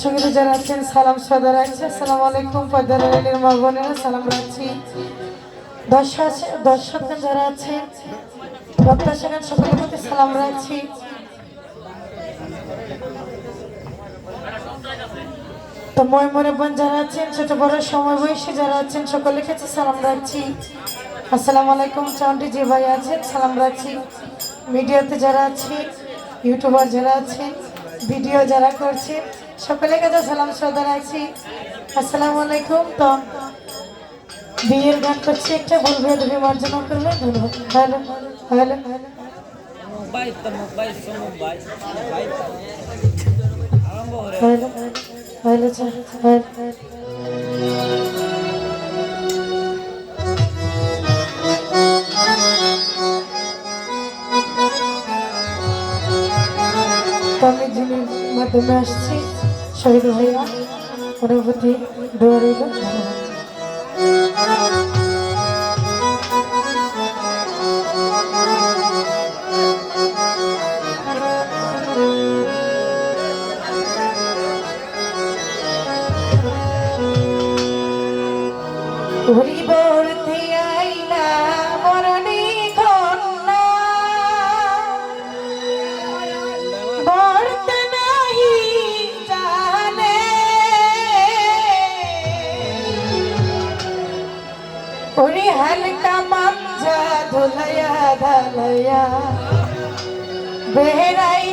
সঙ্গীতে যারা আছেন সালাম শ্রদ্ধা রাখছি। আসসালামু আলাইকুম। পর্দার আড়ালের মা বোনেরা সালাম রাখছি। দর্শক যারা আছেন প্রত্যাশাগান সকলের প্রতি সালাম রাখছি। তো ময়মনবন যারা আছেন ছোট বড় সময় বয়সী যারা আছেন সকলের কাছে সালাম রাখছি। আসসালামু আলাইকুম। চাউন্টি যে ভাই আছেন সালাম রাখছি। মিডিয়াতে যারা আছে, ইউটিউবার যারা আছে, ভিডিও যারা করছে সকলের কাছে সালাম শ্রদ্ধা রাখছি। আসসালামু আলাইকুম। তো বিয়ের গান করছি, একটা বলবে দেবে মার্জনা করবে। ধন্যবাদ। Hello hello hello hello hello. আমি যিনি মাধ্যমে আসছি শহীদ ভাইয়া, ওনার প্রতি দোয়া রইল। हल्का मंजा धुलया धलया बेहराई